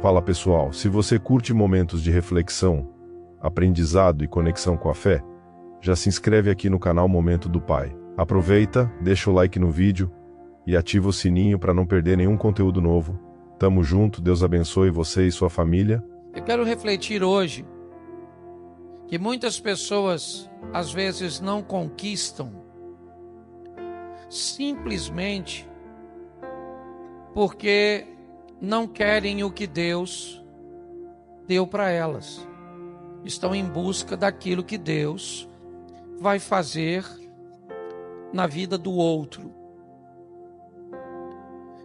Fala pessoal, se você curte momentos de reflexão, aprendizado e conexão com a fé, já se inscreve aqui no canal Momento do Pai. Aproveita, deixa o like no vídeo e ativa o sininho para não perder nenhum conteúdo novo. Tamo junto, Deus abençoe você e sua família. Eu quero refletir hoje que muitas pessoas às vezes não conquistam simplesmente porque não querem o que Deus deu para elas. Estão em busca daquilo que Deus vai fazer na vida do outro.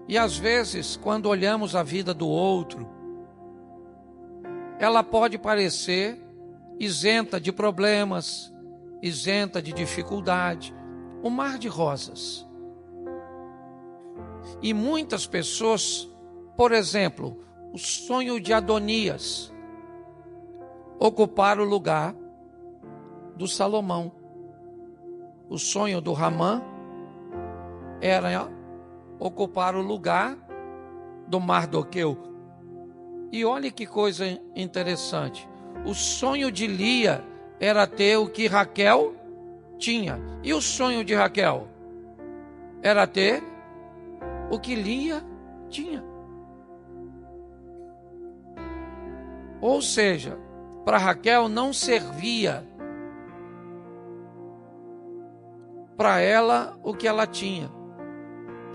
E às vezes, quando olhamos a vida do outro, ela pode parecer isenta de problemas, isenta de dificuldade, um mar de rosas. E muitas pessoas, por exemplo, o sonho de Adonias, ocupar o lugar do Salomão. O sonho do Ramã era ocupar o lugar do Mardoqueu. E olha que coisa interessante. O sonho de Lia era ter o que Raquel tinha. E o sonho de Raquel era ter o que Lia tinha. Ou seja, para Raquel não servia para ela o que ela tinha,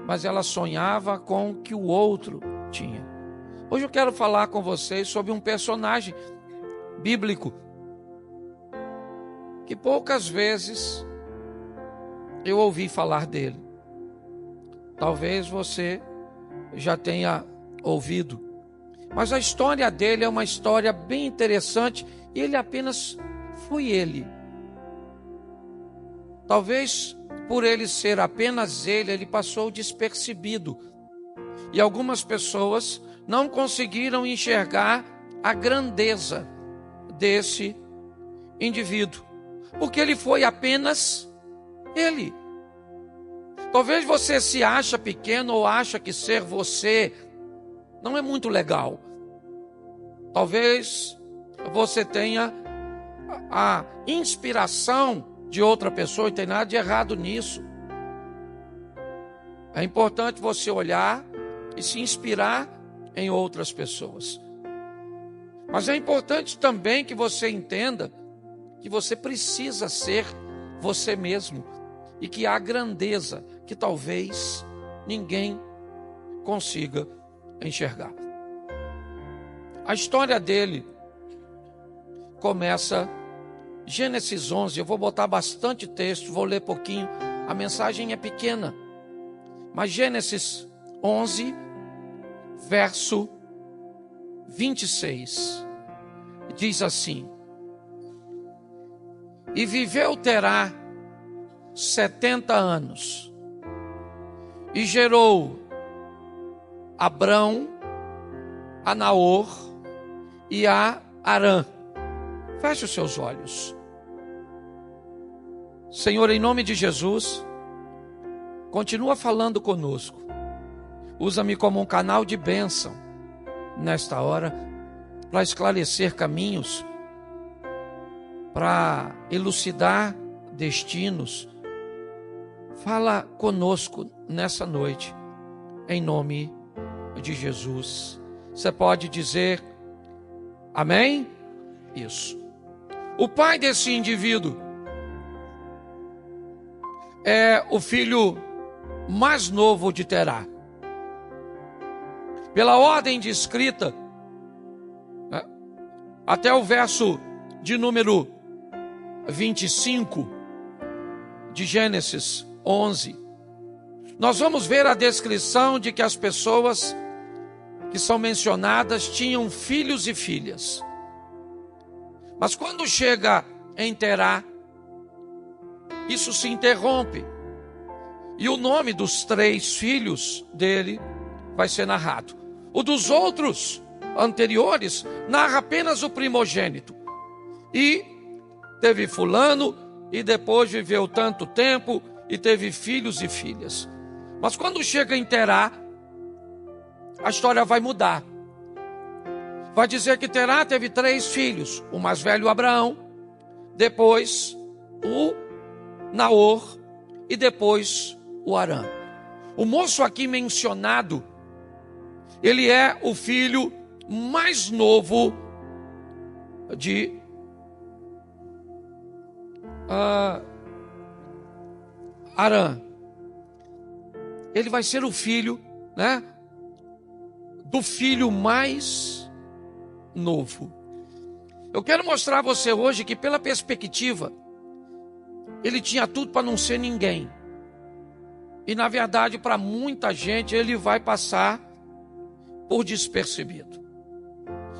mas ela sonhava com o que o outro tinha. Hoje eu quero falar com vocês sobre um personagem bíblico que poucas vezes eu ouvi falar dele. Talvez você já tenha ouvido, mas a história dele é uma história bem interessante e ele apenas foi ele. Talvez por ele ser apenas ele passou despercebido. E algumas pessoas não conseguiram enxergar a grandeza desse indivíduo, porque ele foi apenas ele. Talvez você se acha pequeno ou acha que ser você não é muito legal. Talvez você tenha a inspiração de outra pessoa, e tem nada de errado nisso. É importante você olhar e se inspirar em outras pessoas. Mas é importante também que você entenda que você precisa ser você mesmo e que há grandeza que talvez ninguém consiga enxergar. A história dele começa Gênesis 11, eu vou botar bastante texto, vou ler pouquinho, a mensagem é pequena, mas Gênesis 11, verso 26, diz assim: E viveu Terá 70 anos, e gerou Abrão, a Naor e a Arã. Feche os seus olhos. Senhor, em nome de Jesus, continua falando conosco. Usa-me como um canal de bênção nesta hora, para esclarecer caminhos, para elucidar destinos. Fala conosco nessa noite, em nome de Jesus. Você pode dizer amém? Isso. O pai desse indivíduo é o filho mais novo de Terá. Pela ordem de escrita, até o verso de número 25 de Gênesis 11, nós vamos ver a descrição de que as pessoas que são mencionadas tinham filhos e filhas. Mas quando chega em Terá, isso se interrompe. E o nome dos 3 filhos dele vai ser narrado. O dos outros anteriores narra apenas o primogênito. E teve fulano, e depois viveu tanto tempo, e teve filhos e filhas. Mas quando chega em Terá, a história vai mudar. vai dizer que Terá teve 3 filhos. O mais velho, Abraão, depois o Naor e depois o Arã. O moço aqui mencionado, ele é o filho mais novo de Arã. Ele vai ser o filho, né, do filho mais novo. Eu quero mostrar a você hoje que, pela perspectiva, ele tinha tudo para não ser ninguém. E na verdade, para muita gente, ele vai passar por despercebido.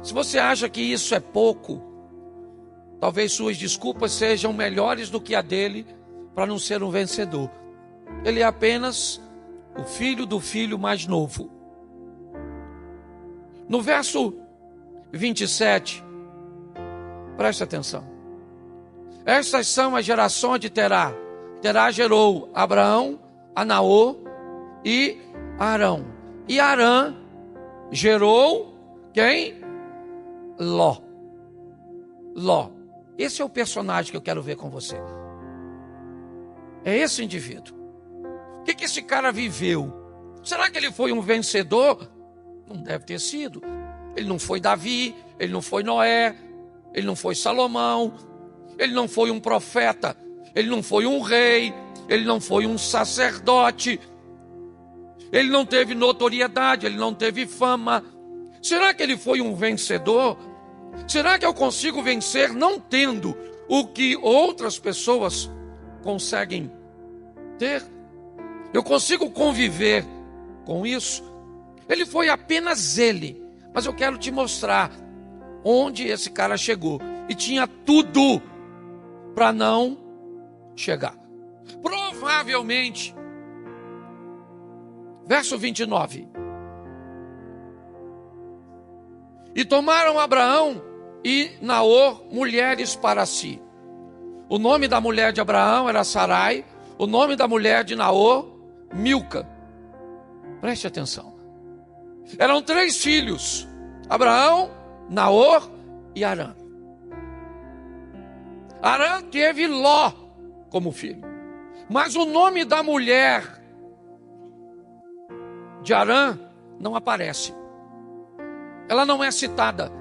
Se você acha que isso é pouco, talvez suas desculpas sejam melhores do que a dele para não ser um vencedor. Ele é apenas o filho do filho mais novo. No verso 27, preste atenção. Estas são as gerações de Terá. Terá gerou Abraão, a Naor e Arão. E Arã gerou quem? Ló. Ló. Esse é o personagem que eu quero ver com você. É esse indivíduo. O que esse cara viveu? Será que ele foi um vencedor? Não deve ter sido. Ele não foi Davi, ele não foi Noé, ele não foi Salomão, ele não foi um profeta, ele não foi um rei, ele não foi um sacerdote, ele não teve notoriedade, ele não teve fama. Será que ele foi um vencedor? Será que eu consigo vencer não tendo o que outras pessoas conseguem ter? Eu consigo conviver com isso? Ele foi apenas ele, mas eu quero te mostrar onde esse cara chegou. E tinha tudo para não chegar. Provavelmente, verso 29. E tomaram Abraão e Naor mulheres para si. O nome da mulher de Abraão era Sarai, o nome da mulher de Naor, Milca. Preste atenção. Eram 3 filhos: Abraão, Naor e Arã. Arã teve Ló como filho. Mas o nome da mulher de Arã não aparece. Ela não é citada.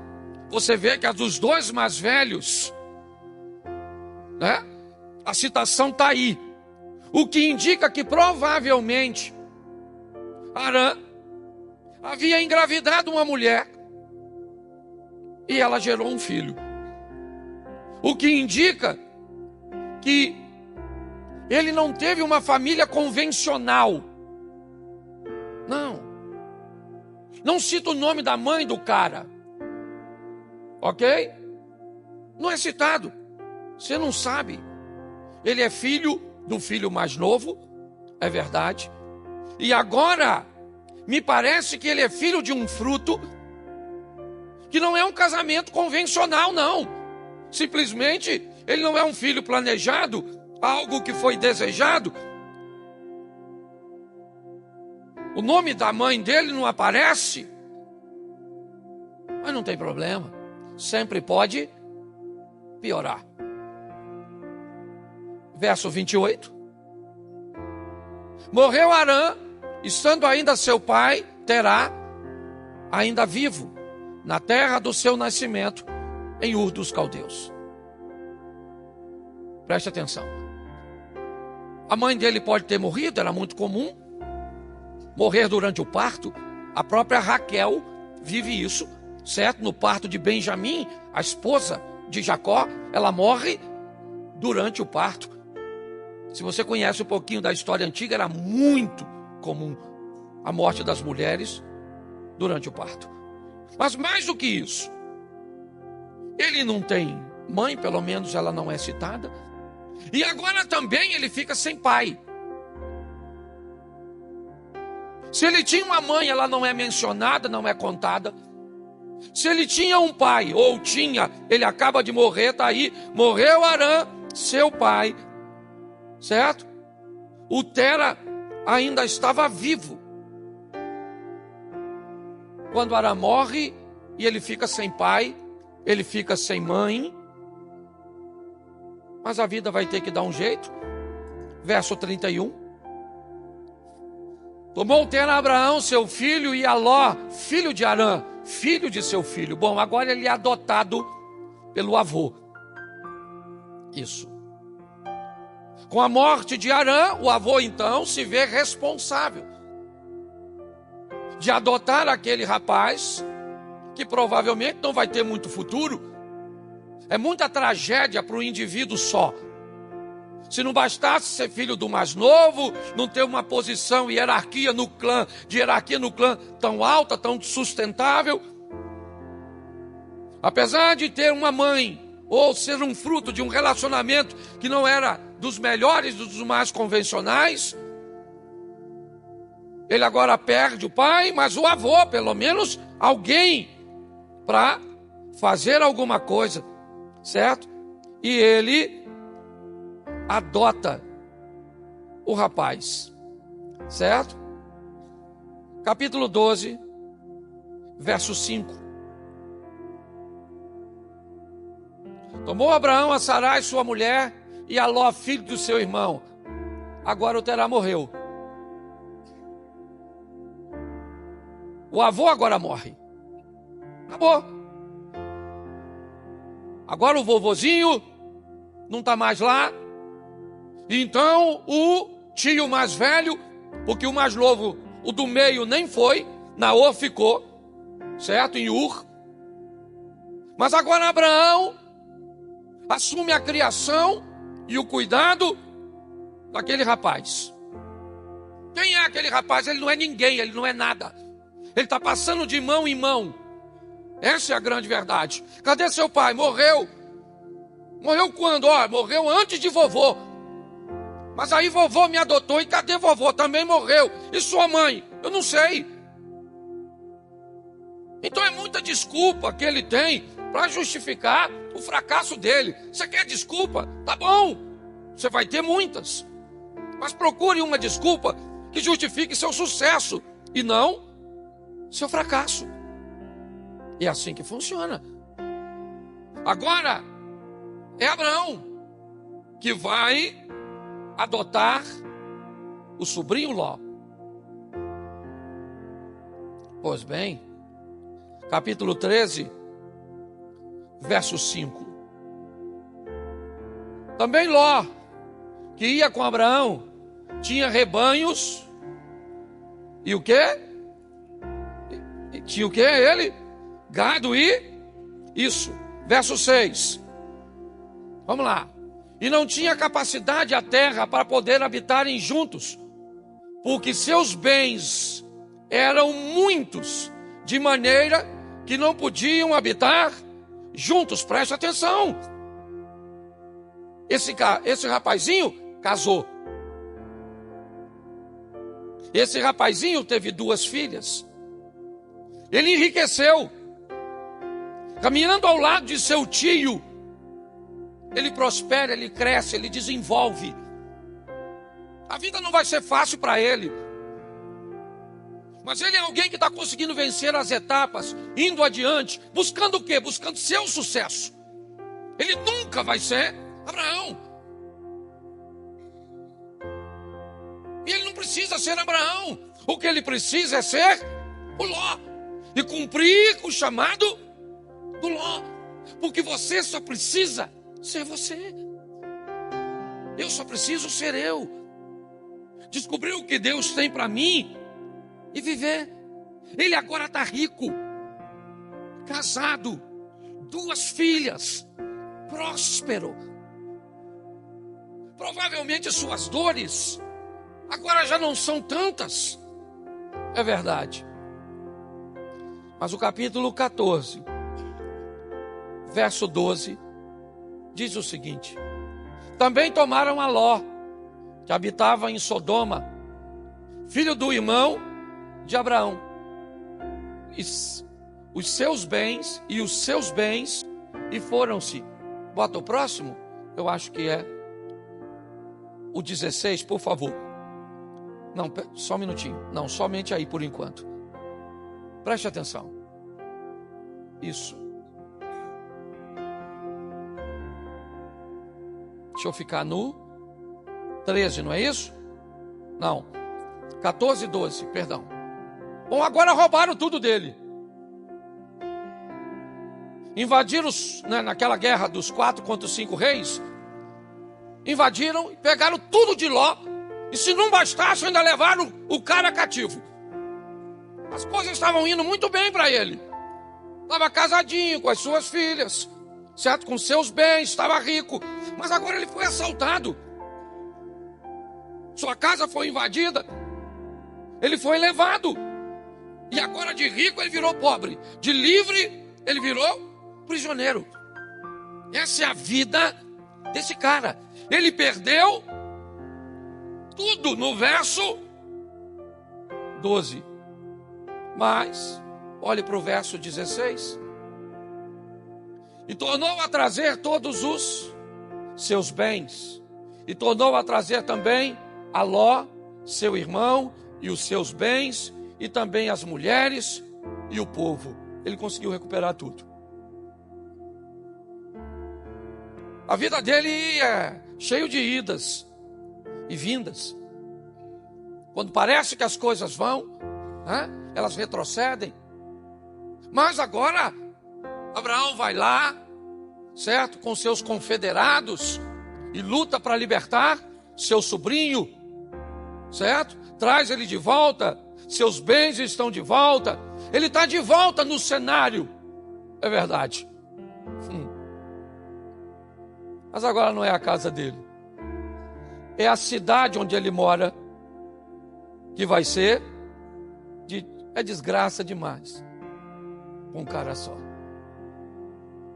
Você vê que a dos 2 mais velhos, né? A citação está aí. O que indica que provavelmente Arã havia engravidado uma mulher e ela gerou um filho. O que indica que ele não teve uma família convencional. Não cita o nome da mãe do cara. Ok? Não é citado. Você não sabe. Ele é filho do filho mais novo, é verdade. E agora, me parece que ele é filho de um fruto que não é um casamento convencional, não. Simplesmente, ele não é um filho planejado, algo que foi desejado. O nome da mãe dele não aparece. Mas não tem problema. Sempre pode piorar. Verso 28. Morreu Arã, estando ainda seu pai, Terá, ainda vivo, na terra do seu nascimento, em Ur dos Caldeus. Preste atenção. A mãe dele pode ter morrido, era muito comum morrer durante o parto. A própria Raquel vive isso, certo? No parto de Benjamim, a esposa de Jacó, ela morre durante o parto. Se você conhece um pouquinho da história antiga, era muito comum a morte das mulheres durante o parto. Mas mais do que isso, ele não tem mãe, pelo menos ela não é citada. E agora também ele fica sem pai. Se ele tinha uma mãe, ela não é mencionada, não é contada. Se ele tinha um pai, ou tinha, ele acaba de morrer, está aí. Morreu Arã, seu pai, certo? O Tera ainda estava vivo. Quando Arã morre, e ele fica sem pai, ele fica sem mãe, mas a vida vai ter que dar um jeito. Verso 31. Tomou Tera Abraão, seu filho, e Aló, filho de Arã, filho de seu filho. Bom, agora ele é adotado pelo avô. Isso. Com a morte de Arã, o avô então se vê responsável de adotar aquele rapaz que provavelmente não vai ter muito futuro. É muita tragédia para o indivíduo só. Se não bastasse ser filho do mais novo, não ter uma posição e hierarquia no clã tão alta, tão sustentável. Apesar de ter uma mãe, ou ser um fruto de um relacionamento que não era dos melhores, dos mais convencionais, ele agora perde o pai, mas o avô, pelo menos alguém para fazer alguma coisa, certo? E ele adota o rapaz, certo? Capítulo 12, verso 5. Tomou Abraão a Sarai, sua mulher, e a Ló, filho do seu irmão. Agora o Terá morreu. O avô agora morre. Acabou. Agora o vovozinho não está mais lá. Então o tio mais velho, porque o mais novo, o do meio nem foi, Naor ficou, certo? Em Ur. Mas agora Abraão assume a criação e o cuidado daquele rapaz. Quem é aquele rapaz? Ele não é ninguém, ele não é nada. Ele está passando de mão em mão. Essa é a grande verdade. Cadê seu pai? Morreu. Morreu quando? Morreu antes de vovô. Mas aí vovô me adotou, e cadê vovô? Também morreu. E sua mãe? Eu não sei. Então é muita desculpa que ele tem para justificar o fracasso dele. Você quer desculpa? Tá bom. Você vai ter muitas. Mas procure uma desculpa que justifique seu sucesso e não seu fracasso. É assim que funciona. Agora, é Abraão que vai adotar o sobrinho Ló. Pois bem, capítulo 13, verso 5. Também Ló, que ia com Abraão, tinha rebanhos, e o quê? Tinha o quê? Ele? Gado e isso. Verso 6. Vamos lá. E não tinha capacidade a terra para poder habitarem juntos, porque seus bens eram muitos, de maneira que não podiam habitar juntos. Preste atenção. Esse rapazinho casou. Esse rapazinho teve 2 filhas. Ele enriqueceu. Caminhando ao lado de seu tio, ele prospera, ele cresce, ele desenvolve. A vida não vai ser fácil para ele. Mas ele é alguém que está conseguindo vencer as etapas, indo adiante, buscando o quê? Buscando seu sucesso. Ele nunca vai ser Abraão. E ele não precisa ser Abraão. O que ele precisa é ser o Ló. E cumprir o chamado do Ló. Porque você só precisa ser você. Eu só preciso ser eu. Descobrir o que Deus tem para mim e viver. Ele agora está rico, casado, 2 filhas, próspero. Provavelmente suas dores agora já não são tantas. É verdade. Mas o capítulo 14, verso 12, diz o seguinte: também tomaram a Ló, que habitava em Sodoma, filho do irmão de Abraão, os seus bens, e foram-se. Bota o próximo, eu acho que é o 16, por favor. Não, só um minutinho. Não, somente aí por enquanto. Preste atenção. Isso. Deixa eu ficar no 13, não é isso? Não. 14, 12, perdão. Bom, agora roubaram tudo dele. Invadiram, naquela guerra dos 4 contra os 5 reis. Invadiram e pegaram tudo de Ló. E se não bastasse, ainda levaram o cara cativo. As coisas estavam indo muito bem para ele. Estava casadinho com as suas filhas, certo? Com seus bens, estava rico. Mas agora ele foi assaltado. Sua casa foi invadida. Ele foi levado. E agora de rico ele virou pobre. De livre ele virou prisioneiro. Essa é a vida desse cara. Ele perdeu tudo no verso 12. Mas, olhe para o verso 16. E tornou a trazer todos os seus bens. E tornou a trazer também a Ló, seu irmão, e os seus bens, e também as mulheres e o povo. Ele conseguiu recuperar tudo. A vida dele é cheio de idas e vindas. Quando parece que as coisas vão, elas retrocedem. Mas agora, Abraão vai lá, certo? Com seus confederados, e luta para libertar seu sobrinho, certo? Traz ele de volta, seus bens estão de volta, ele está de volta no cenário, é verdade. Mas agora não é a casa dele, é a cidade onde ele mora, que vai ser, é desgraça demais, com um cara só.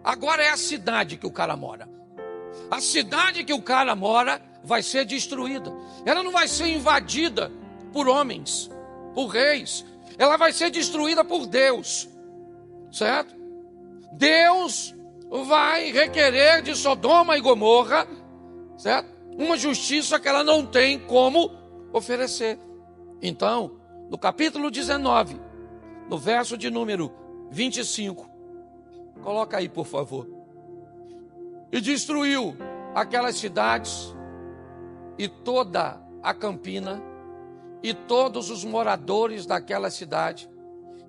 Agora é a cidade que o cara mora. A cidade que o cara mora vai ser destruída. Ela não vai ser invadida por homens, por reis. Ela vai ser destruída por Deus, certo? Deus vai requerer de Sodoma e Gomorra, certo? Uma justiça que ela não tem como oferecer. Então, no capítulo 19, no verso de número 25, coloca aí, por favor. E destruiu aquelas cidades e toda a campina e todos os moradores daquela cidade,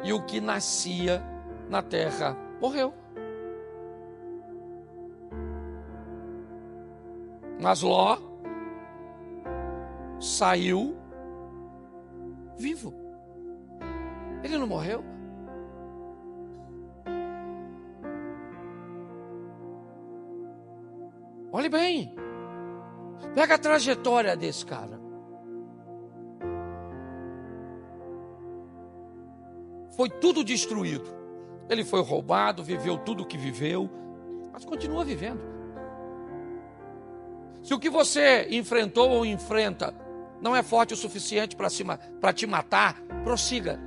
e o que nascia na terra morreu. Mas Ló saiu vivo. Ele não morreu. Olhe bem. Pega a trajetória desse cara. Foi tudo destruído. Ele foi roubado, viveu tudo o que viveu, mas continua vivendo. Se o que você enfrentou ou enfrenta não é forte o suficiente para te matar, prossiga.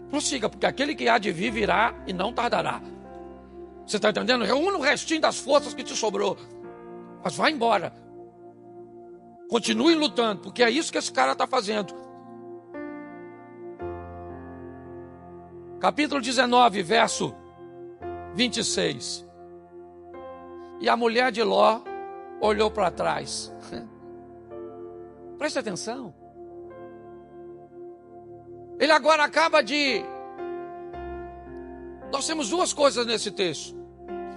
Prossiga, porque aquele que há de vir virá e não tardará. Você está entendendo? Reúna o restinho das forças que te sobrou. Mas vai embora. Continue lutando, porque é isso que esse cara está fazendo. Capítulo 19, verso 26. E a mulher de Ló olhou para trás. Preste atenção. Ele agora acaba de... Nós temos duas coisas nesse texto.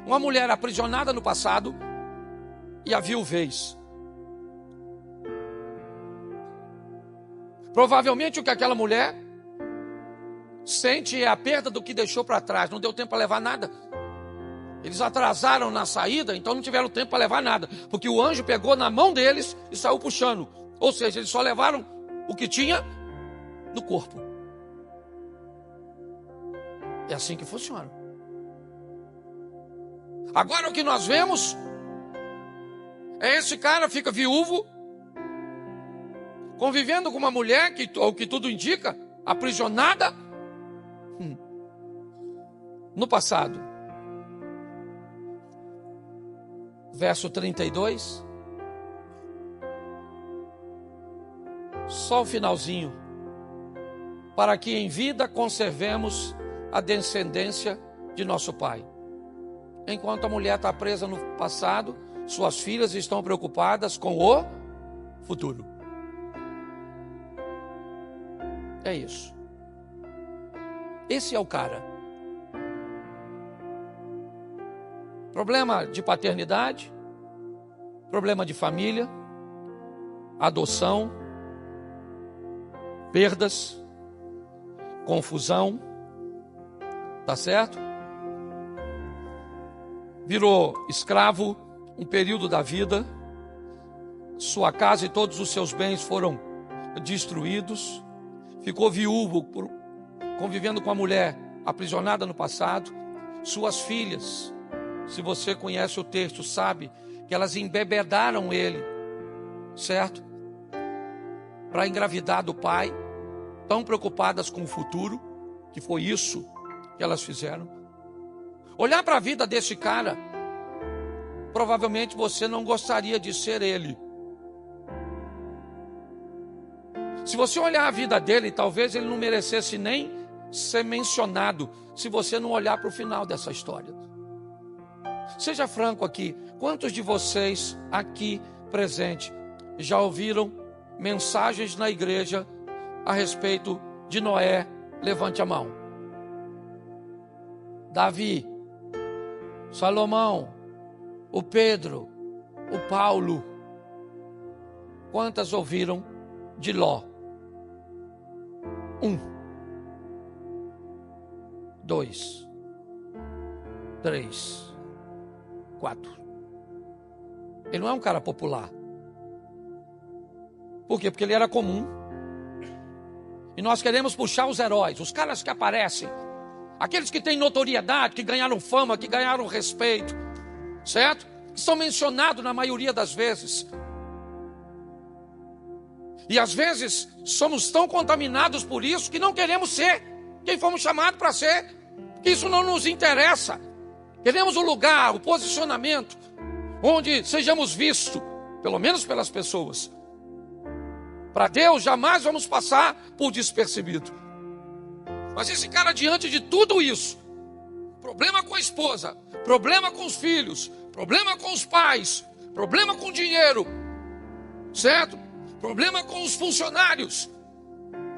Uma mulher aprisionada no passado e a viuvez. Provavelmente o que aquela mulher sente é a perda do que deixou para trás. Não deu tempo para levar nada. Eles atrasaram na saída, então não tiveram tempo para levar nada. Porque o anjo pegou na mão deles e saiu puxando. Ou seja, eles só levaram o que tinha no corpo. É assim que funciona. Agora o que nós vemos é esse cara fica viúvo, convivendo com uma mulher que, ao que tudo indica, aprisionada no passado. Verso 32. Só o finalzinho. Para que em vida conservemos a descendência de nosso pai. Enquanto a mulher está presa no passado, suas filhas estão preocupadas com o futuro. É isso. Esse é o cara. Problema de paternidade, problema de família, adoção, perdas, confusão, tá certo? Virou escravo um período da vida, sua casa e todos os seus bens foram destruídos, ficou viúvo convivendo com a mulher aprisionada no passado, suas filhas, se você conhece o texto, sabe que elas embebedaram ele, certo? Para engravidar do pai, tão preocupadas com o futuro, que foi isso que elas fizeram. Olhar para a vida desse cara, provavelmente você não gostaria de ser ele. Se você olhar a vida dele, talvez ele não merecesse nem ser mencionado, se você não olhar para o final dessa história. Seja franco aqui, quantos de vocês aqui presentes já ouviram mensagens na igreja a respeito de Noé? Levante a mão. Davi, Salomão, o Pedro, o Paulo. Quantas ouviram de Ló? 1, 2, 3, 4. Ele não é um cara popular. Por quê? Porque ele era comum. E nós queremos puxar os heróis, os caras que aparecem, aqueles que têm notoriedade, que ganharam fama, que ganharam respeito, certo? Que são mencionados na maioria das vezes. E às vezes somos tão contaminados por isso que não queremos ser quem fomos chamados para ser. Isso não nos interessa. Queremos o lugar, o posicionamento, onde sejamos vistos, pelo menos pelas pessoas. Para Deus jamais vamos passar por despercebido. Mas esse cara, diante de tudo isso, problema com a esposa, problema com os filhos, problema com os pais, problema com o dinheiro, certo? Problema com os funcionários.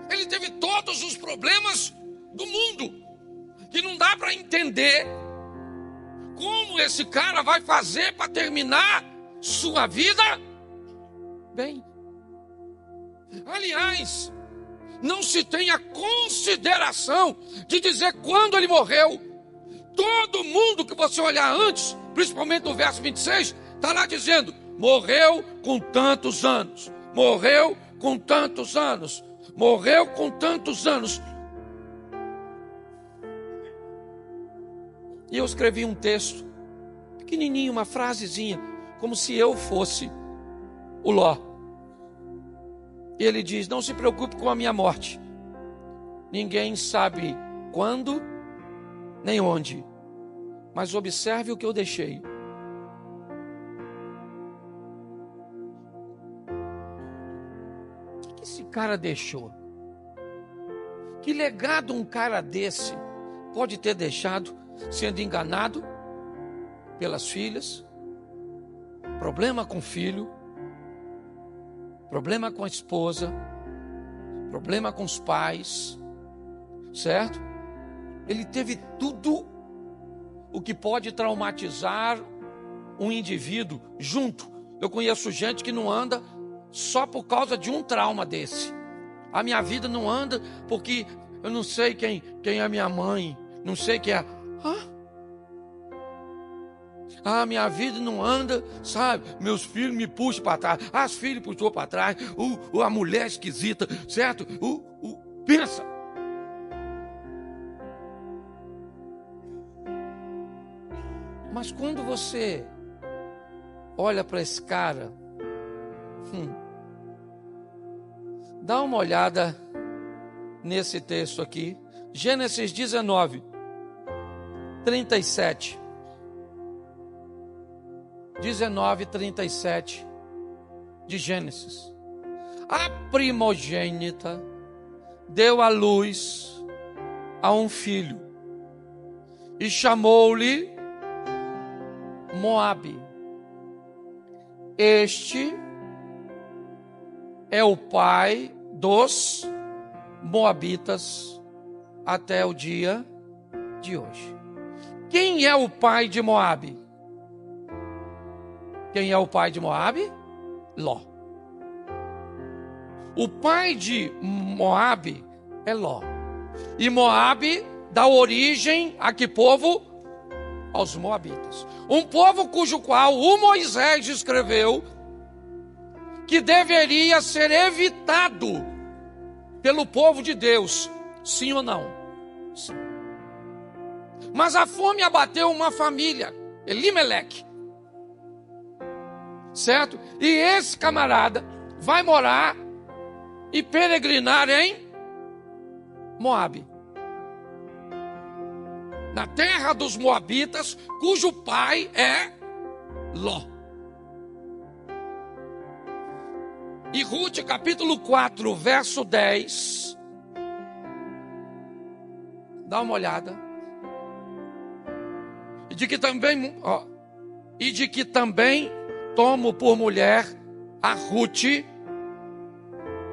Ele teve todos os problemas do mundo, que não dá para entender como esse cara vai fazer para terminar sua vida bem. Aliás, não se tem a consideração de dizer quando ele morreu. Todo mundo que você olhar antes, principalmente no verso 26, está lá dizendo: morreu com tantos anos, morreu com tantos anos, morreu com tantos anos. E eu escrevi um texto pequenininho, uma frasezinha, como se eu fosse o Ló. E ele diz: não se preocupe com a minha morte. Ninguém sabe quando, nem onde. Mas observe o que eu deixei. O que esse cara deixou? Que legado um cara desse pode ter deixado, sendo enganado pelas filhas, problema com o filho, problema com a esposa, problema com os pais, certo? Ele teve tudo o que pode traumatizar um indivíduo junto. Eu conheço gente que não anda só por causa de um trauma desse. A minha vida não anda porque eu não sei quem é minha mãe, não sei quem é. Minha vida não anda, sabe? Meus filhos me puxam para trás, as filhas puxou para trás, a mulher esquisita, certo? Pensa. Mas quando você olha para esse cara, dá uma olhada nesse texto aqui, Gênesis 19, 37. 19:37 de Gênesis. A primogênita deu à luz a um filho, e chamou-lhe Moabe. Este é o pai dos moabitas até o dia de hoje. Quem é o pai de Moabe? Quem é o pai de Moabe? Ló. O pai de Moabe é Ló. E Moabe dá origem a que povo? Aos moabitas. Um povo cujo qual o Moisés escreveu que deveria ser evitado pelo povo de Deus. Sim ou não? Sim. Mas a fome abateu uma família, Elimeleque. Certo? E esse camarada vai morar e peregrinar em Moabe, na terra dos moabitas, cujo pai é Ló. E Rute, capítulo 4, verso 10. Dá uma olhada. E de que também tomo por mulher a Rute,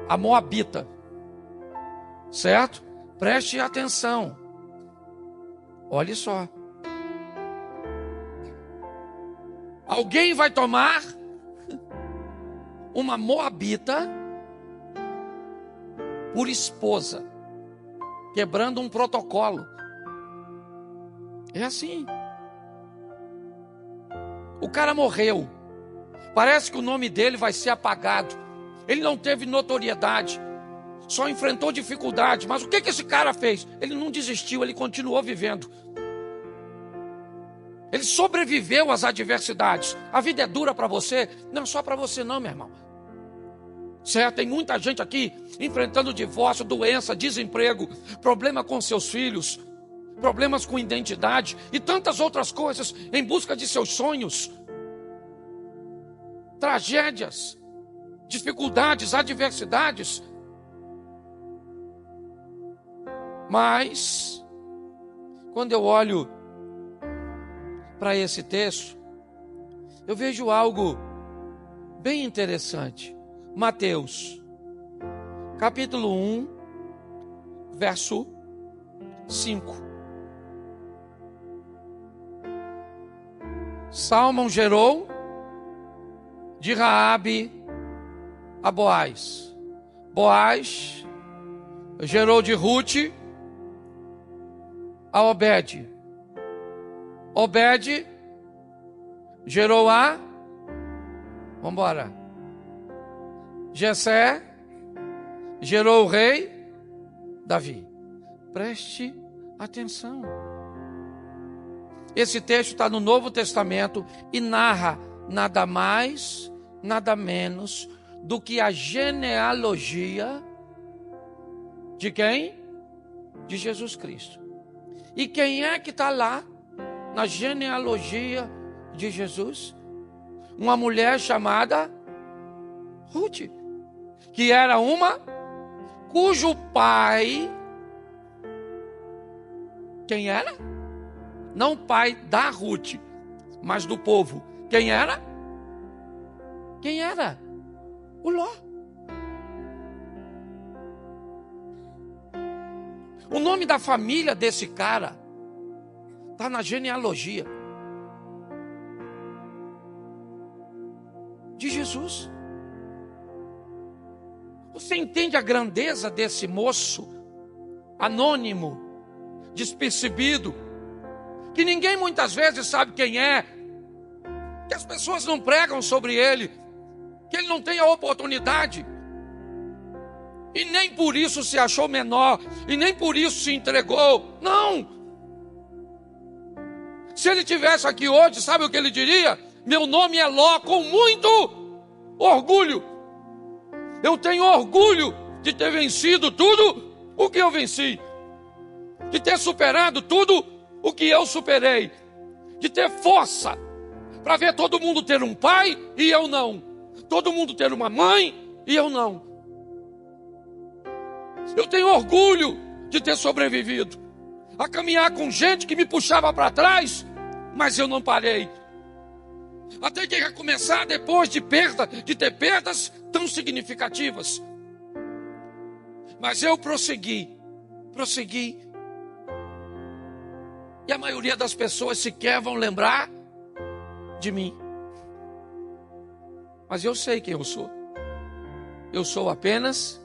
a moabita. Certo? Preste atenção. Olhe só. Alguém vai tomar uma moabita por esposa, quebrando um protocolo. É assim. O cara morreu. Parece que o nome dele vai ser apagado. Ele não teve notoriedade. Só enfrentou dificuldade. Mas o que esse cara fez? Ele não desistiu, ele continuou vivendo. Ele sobreviveu às adversidades. A vida é dura para você? Não só para você não, meu irmão. Certo? Tem muita gente aqui enfrentando divórcio, doença, desemprego, problema com seus filhos, problemas com identidade e tantas outras coisas em busca de seus sonhos. Tragédias, dificuldades, adversidades. Mas, quando eu olho para esse texto, eu vejo algo bem interessante. Mateus, capítulo 1, verso 5. Salmão gerou de Raabe a Boaz. Boaz gerou de Rute a Obed. Obed gerou a... Vamos embora. Jessé gerou o rei Davi. Preste atenção. Esse texto está no Novo Testamento e narra nada mais, nada menos do que a genealogia de quem? De Jesus Cristo. E quem é que está lá na genealogia de Jesus? Uma mulher chamada Rute, que era uma cujo pai, quem era? Não pai da Rute, mas do povo. Quem era? Quem era? O Ló. O nome da família desse cara está na genealogia de Jesus. Você entende a grandeza desse moço anônimo, despercebido, que ninguém muitas vezes sabe quem é, que as pessoas não pregam sobre ele, que ele não tem a oportunidade, e nem por isso se achou menor, e nem por isso se entregou. Não! Se ele estivesse aqui hoje, sabe o que ele diria? Meu nome é Ló, com muito orgulho. Eu tenho orgulho de ter vencido tudo o que eu venci, de ter superado tudo o que eu superei, de ter força para ver todo mundo ter um pai e eu não, todo mundo ter uma mãe e eu não. Eu tenho orgulho de ter sobrevivido. a caminhar com gente que me puxava para trás, mas eu não parei. Até que recomeçar depois de ter perdas tão significativas. Mas eu prossegui. E a maioria das pessoas sequer vão lembrar de mim. Mas eu sei quem eu sou. Eu sou apenas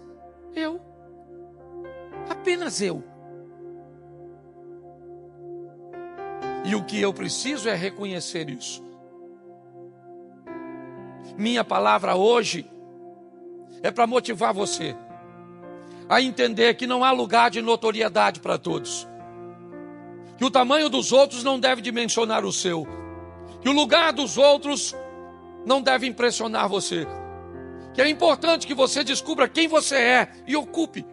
eu. Apenas eu. E o que eu preciso é reconhecer isso. Minha palavra hoje é para motivar você a entender que não há lugar de notoriedade para todos. Que o tamanho dos outros não deve dimensionar o seu. Que o lugar dos outros não deve impressionar você. Que é importante que você descubra quem você é e ocupe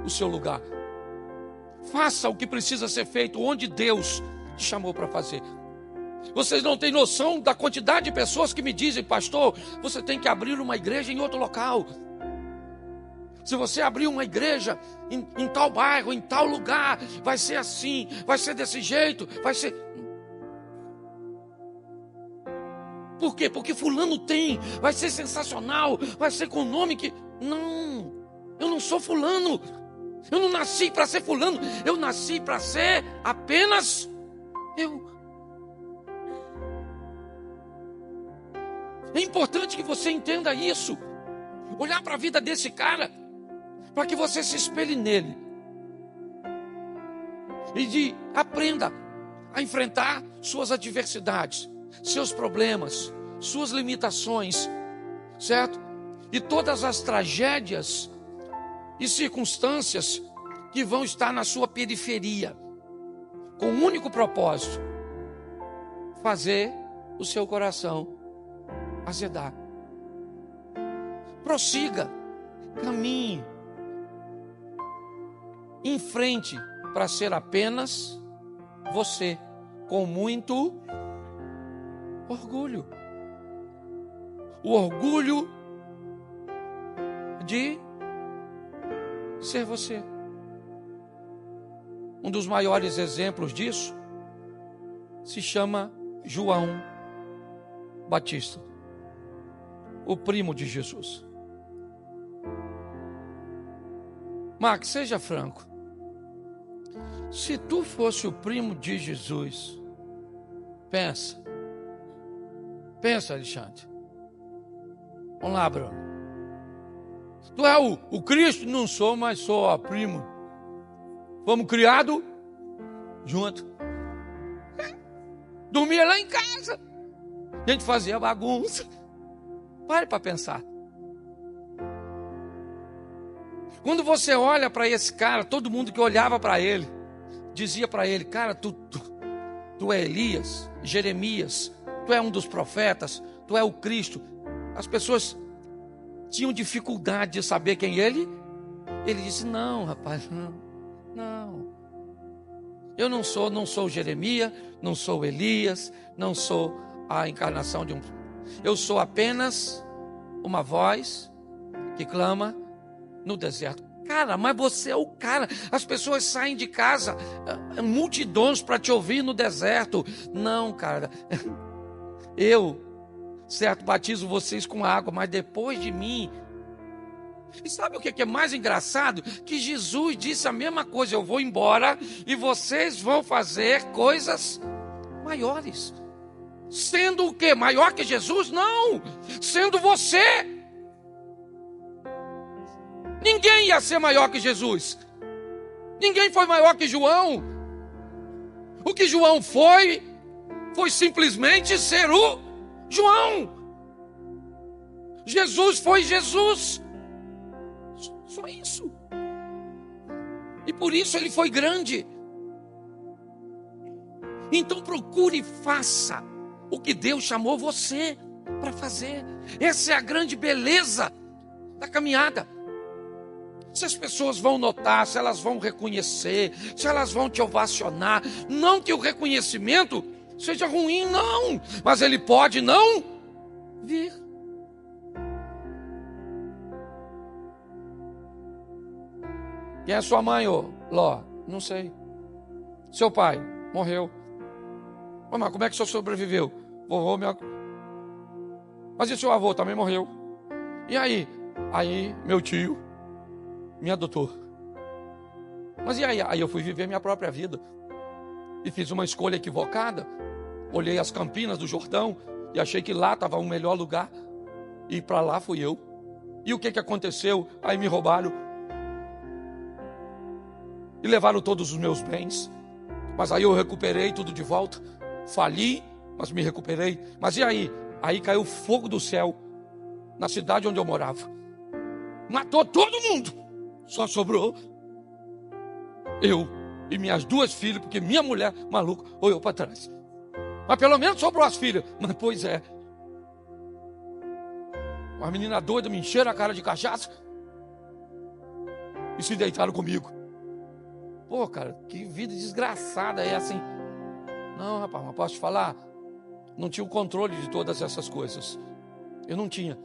o seu lugar. Faça o que precisa ser feito onde Deus te chamou para fazer. Vocês não têm noção da quantidade de pessoas que me dizem: pastor, você tem que abrir uma igreja em outro local. Se você abrir uma igreja em tal bairro, em tal lugar, vai ser assim, vai ser desse jeito, vai ser... Por quê? Porque fulano tem, vai ser sensacional, vai ser com o nome que... Não, eu não sou fulano. Eu não nasci para ser fulano, eu nasci para ser apenas eu. É importante que você entenda isso. Olhar para a vida desse cara, para que você se espelhe nele. E aprenda a enfrentar suas adversidades, seus problemas, suas limitações, certo? E todas as tragédias e circunstâncias que vão estar na sua periferia, com um único propósito: fazer o seu coração azedar. Prossiga, caminhe em frente para ser apenas você, com muito orgulho. O orgulho de ser você. Um dos maiores exemplos disso se chama João Batista, o primo de Jesus. Max, seja franco. Se tu fosse o primo de Jesus, pensa, Alexandre. Vamos lá, Bruno. Tu é o Cristo? Não sou, mas sou a primo. Fomos criados junto. Dormia lá em casa. A gente fazia bagunça. Pare para pensar. Quando você olha para esse cara, todo mundo que olhava para ele, dizia para ele: cara, tu é Elias, Jeremias, tu é um dos profetas, tu é o Cristo. As pessoas tinham dificuldade de saber quem ele. Ele disse: não, rapaz, não. Eu não sou Jeremias, não sou Elias, não sou a encarnação de um... Eu sou apenas uma voz que clama no deserto. Cara, mas você é o cara. As pessoas saem de casa, multidões para te ouvir no deserto. Não, cara. Eu, certo, batizo vocês com água, mas depois de mim... E sabe o que é mais engraçado? Que Jesus disse a mesma coisa: eu vou embora e vocês vão fazer coisas maiores. Sendo o quê? Maior que Jesus? Não! Sendo você. Ninguém ia ser maior que Jesus. Ninguém foi maior que João. O que João foi simplesmente ser o João. Jesus foi Jesus. Só isso. E por isso ele foi grande. Então procure e faça o que Deus chamou você para fazer. Essa é a grande beleza da caminhada. Se as pessoas vão notar, se elas vão reconhecer, se elas vão te ovacionar, não que o reconhecimento seja ruim, não, mas ele pode não vir. Quem é sua mãe, ô Ló? Não sei. Seu pai morreu. Mas como é que o senhor sobreviveu? Vovô, Mas e seu avô também morreu? E aí? Aí meu tio me adotou. Mas e aí? Aí eu fui viver minha própria vida. E fiz uma escolha equivocada. Olhei as Campinas do Jordão e achei que lá estava o melhor lugar. E para lá fui eu. E o que aconteceu? Aí me roubaram. E levaram todos os meus bens. Mas aí eu recuperei tudo de volta. Fali, mas me recuperei. Mas e aí? Aí caiu fogo do céu na cidade onde eu morava. Matou todo mundo. Só sobrou eu e minhas 2 filhas, porque minha mulher, maluca, olhou para trás. Mas pelo menos sobrou as filhas. Mas pois é. Uma menina doida me encheram a cara de cachaça e se deitaram comigo. Pô, cara, que vida desgraçada é assim. Não, rapaz, mas posso te falar? Não tinha o controle de todas essas coisas. Eu não tinha.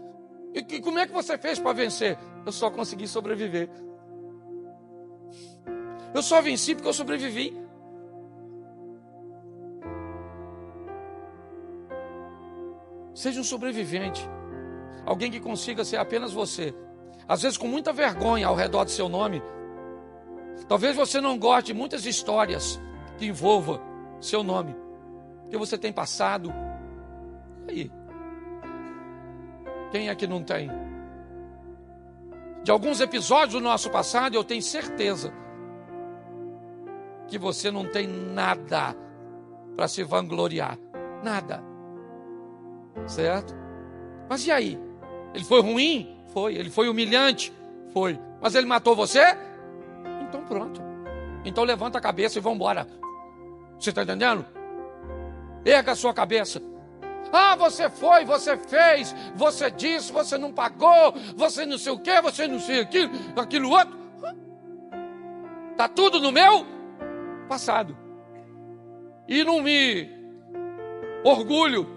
E como é que você fez para vencer? Eu só consegui sobreviver. Eu só venci porque eu sobrevivi. Seja um sobrevivente. Alguém que consiga ser apenas você. Às vezes com muita vergonha ao redor do seu nome. Talvez você não goste de muitas histórias que envolvam seu nome. Porque você tem passado. E aí? Quem é que não tem? De alguns episódios do nosso passado, eu tenho certeza que você não tem nada para se vangloriar. Nada. Certo? Mas e aí? Ele foi ruim? Foi. Ele foi humilhante? Foi. Mas ele matou você? Então pronto. Então levanta a cabeça e vamos embora. Você está entendendo? Erga a sua cabeça. Ah, você foi, você fez, você disse, você não pagou, você não sei o que, você não sei aquilo outro. Está tudo no meu passado. E não me orgulho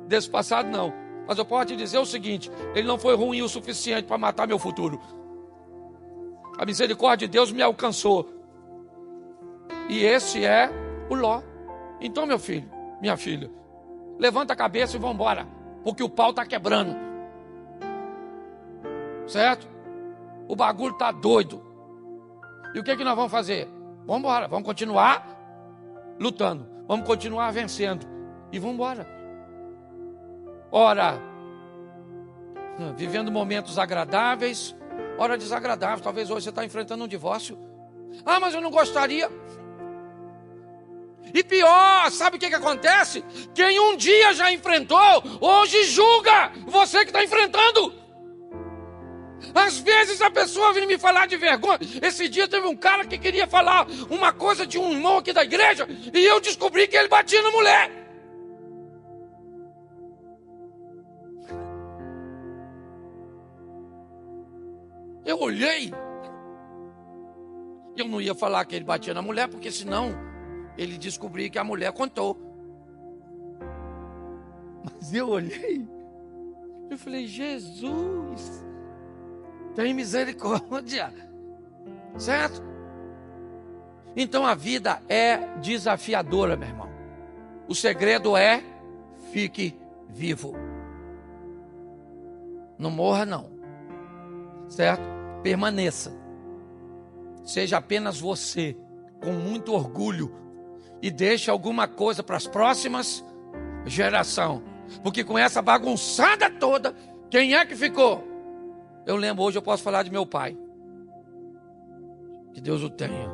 desse passado, não. Mas eu posso te dizer o seguinte: ele não foi ruim o suficiente para matar meu futuro. A misericórdia de Deus me alcançou. E esse é o Ló. Então, meu filho, minha filha, levanta a cabeça e vamos embora, porque o pau está quebrando. Certo? O bagulho está doido. E o que nós vamos fazer? Vamos embora, vamos continuar lutando, vamos continuar vencendo e vamos embora. Ora, vivendo momentos agradáveis, ora desagradáveis. Talvez hoje você está enfrentando um divórcio. Ah, mas eu não gostaria. E pior, sabe o que acontece? Quem um dia já enfrentou, hoje julga você que está enfrentando. Às vezes a pessoa vem me falar de vergonha. Esse dia teve um cara que queria falar uma coisa de um irmão aqui da igreja, e eu descobri que ele batia na mulher. Eu olhei. Eu não ia falar que ele batia na mulher, porque senão ele descobria que a mulher contou. Mas eu olhei. Eu falei: Jesus, tem misericórdia. Certo? Então a vida é desafiadora, meu irmão. O segredo é: fique vivo. Não morra, não. Certo? Permaneça. Seja apenas você, com muito orgulho, e deixe alguma coisa para as próximas gerações. Porque com essa bagunçada toda, quem é que ficou? Eu lembro, hoje eu posso falar de meu pai. Que Deus o tenha.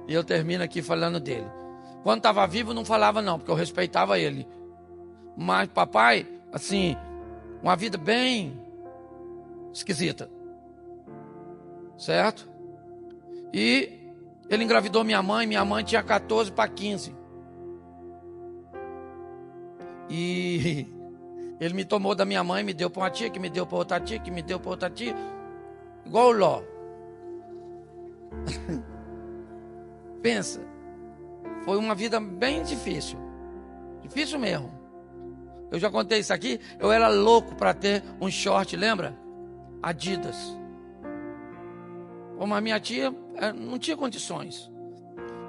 E eu termino aqui falando dele. Quando estava vivo não falava não, porque eu respeitava ele. Mas papai, assim, uma vida bem esquisita. Certo? E ele engravidou minha mãe tinha 14 para 15. E ele me tomou da minha mãe, me deu para uma tia, que me deu para outra tia, que me deu para outra tia. Igual o Ló. Pensa, foi uma vida bem difícil. Difícil mesmo. Eu já contei isso aqui. Eu era louco para ter um short, lembra? Adidas. Como a minha tia não tinha condições.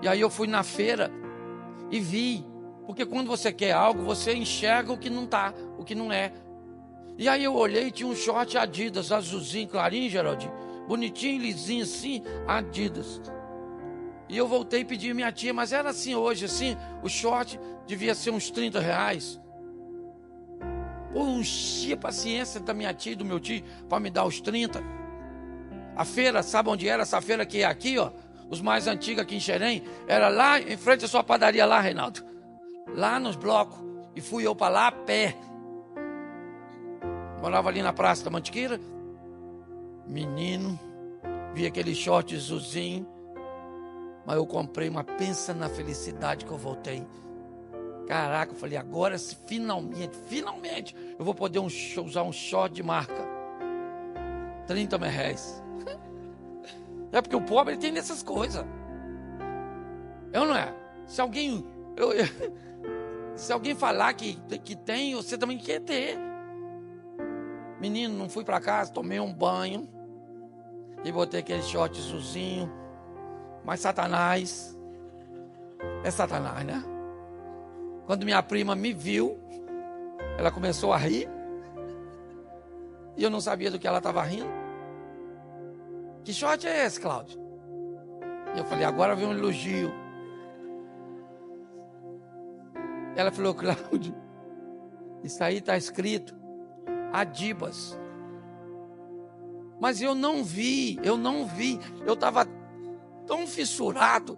E aí eu fui na feira e vi. Porque quando você quer algo, você enxerga o que não tá, o que não é. E aí eu olhei e tinha um short Adidas, azulzinho, clarinho, Geraldinho. Bonitinho, lisinho assim, Adidas. E eu voltei e pedi minha tia, mas era assim hoje, assim, o short devia ser uns R$30. Pô, eu enchi a paciência da minha tia e do meu tio para me dar os 30. A feira, sabe onde era essa feira que é aqui, ó? Os mais antigos aqui em Xerém, era lá em frente à sua padaria lá, Reinaldo. Lá nos blocos. E fui eu para lá a pé. Morava ali na Praça da Mantiqueira. Menino, vi aquele short azulzinho. Mas eu comprei uma, pensa na felicidade que eu voltei. Caraca, eu falei, agora finalmente, eu vou poder usar um short de marca. R$30. É porque o pobre tem dessas coisas. Eu não é? Se alguém falar que tem, você também quer ter. Menino, não fui para casa, tomei um banho e botei aquele short azulzinho. Mas Satanás, é Satanás, né? Quando minha prima me viu, ela começou a rir. E eu não sabia do que ela estava rindo. Que short é esse, Cláudio? E eu falei, agora vem um elogio. Ela falou, Cláudio, isso aí está escrito Adibas. Mas eu não vi. Eu estava tão fissurado.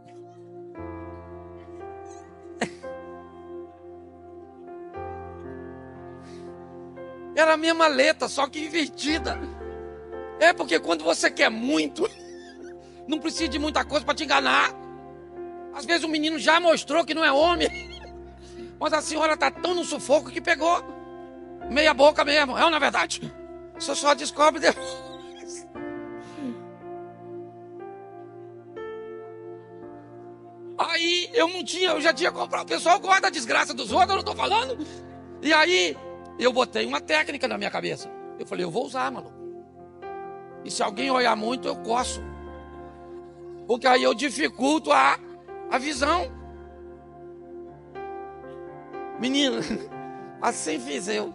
Era a mesma letra, só que invertida. É porque quando você quer muito, não precisa de muita coisa para te enganar. Às vezes o menino já mostrou que não é homem, mas a senhora está tão no sufoco que pegou meia boca mesmo. É ou não é verdade? Você só descobre depois. Aí eu já tinha comprado. O pessoal gosta da desgraça dos outros, eu não estou falando. E aí eu botei uma técnica na minha cabeça. Eu falei, eu vou usar, mano. E se alguém olhar muito, eu coço. Porque aí eu dificulto a visão. Menina, assim fiz eu.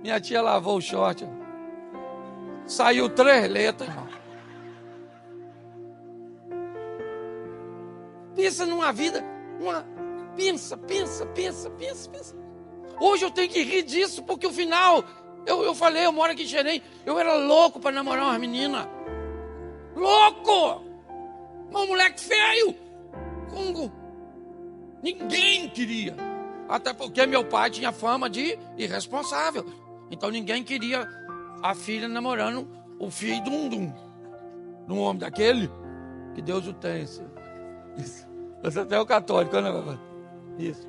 Minha tia lavou o short. Saiu 3 letras, irmão. Pensa numa vida, pensa. Hoje eu tenho que rir disso, porque o final, eu falei, eu moro aqui em Xerém, eu era louco para namorar uma menina. Louco! Um moleque feio. Ninguém queria. Até porque meu pai tinha fama de irresponsável. Então ninguém queria a filha namorando o filho de um homem daquele. Que Deus o tenha. Isso. Você até é o católico, né, papai? Isso.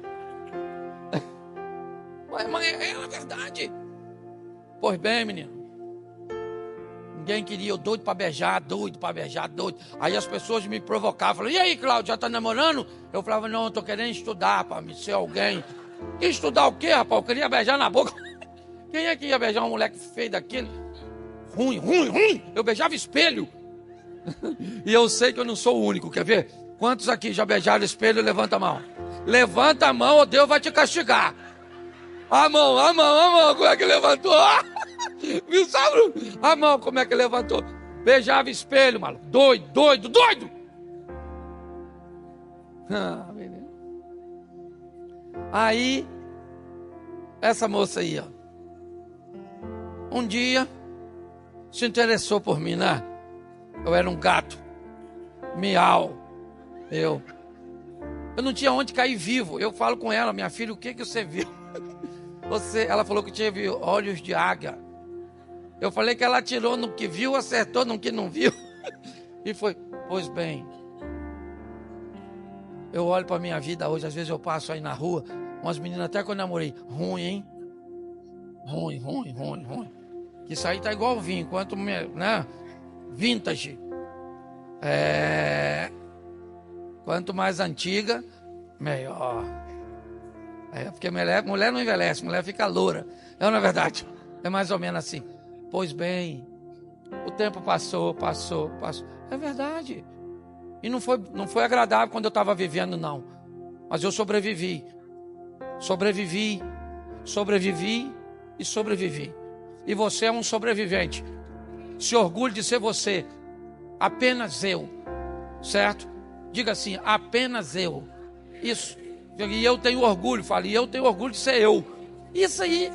Mas é a verdade. Pois bem, menino. Ninguém queria, eu doido para beijar. Aí as pessoas me provocavam. Falavam, e aí, Cláudio, já tá namorando? Eu falava, não, eu tô querendo estudar para me ser alguém. E estudar o quê, rapaz? Eu queria beijar na boca. Quem é que ia beijar um moleque feio daquele? Ruim. Eu beijava espelho. E eu sei que eu não sou o único, quer ver? Quantos aqui já beijaram espelho? Levanta a mão. Levanta a mão ou Deus vai te castigar. A mão, como é que levantou? Viu, sabe? A mão, como é que levantou? Beijava espelho, maluco. Doido. Ah, menino. Aí, essa moça aí, ó. Um dia, se interessou por mim, né? Eu era um gato. Miau. Eu não tinha onde cair vivo. Eu falo com ela, minha filha, o que você viu? Ela falou que tinha olhos de águia. Eu falei que ela atirou no que viu, acertou no que não viu. E foi, pois bem. Eu olho para minha vida hoje, às vezes eu passo aí na rua, umas meninas até que eu namorei. Ruim, hein? Ruim. Isso aí tá igual vinho, quanto, né? Vintage. Quanto mais antiga, melhor. Porque mulher não envelhece, mulher fica loura. Não é verdade? É mais ou menos assim. Pois bem, o tempo passou. É verdade. E não foi agradável quando eu estava vivendo, não. Mas eu sobrevivi. Sobrevivi e sobrevivi. E você é um sobrevivente. Se orgulhe de ser você. Apenas eu. Certo? Diga assim, apenas eu. Isso. E eu tenho orgulho, fale, eu tenho orgulho de ser eu. Isso aí.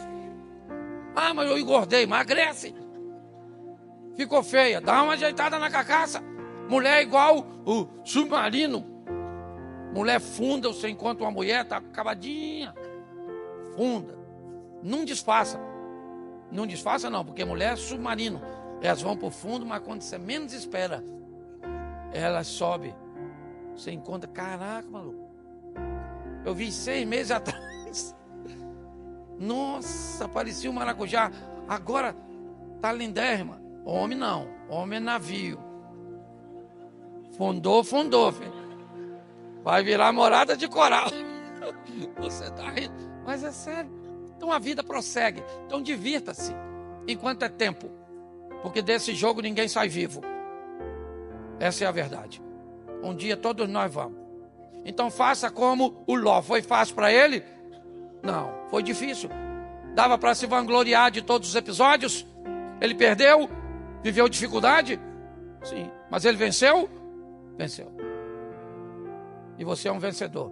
Ah, mas eu engordei, emagrece. Ficou feia, dá uma ajeitada na carcaça. Mulher é igual o submarino. Mulher funda, você encontra uma mulher, tá acabadinha. Funda. Não disfarça. Não disfarça não, porque mulher é submarino. Elas vão pro fundo, mas quando você menos espera, elas sobem. Você encontra, caraca, maluco. Eu vi 6 meses atrás. Nossa, parecia um maracujá. Agora tá lindérrima. Homem não, homem é navio. Fundou, filho. Vai virar morada de coral. Você tá rindo, mas é sério. Então a vida prossegue. Então divirta-se enquanto é tempo. Porque desse jogo ninguém sai vivo. Essa é a verdade. Um dia todos nós vamos. Então faça como o Ló. Foi fácil para ele? Não, foi difícil. Dava para se vangloriar de todos os episódios? Ele perdeu? Viveu dificuldade? Sim. Mas ele venceu? Venceu. E você é um vencedor.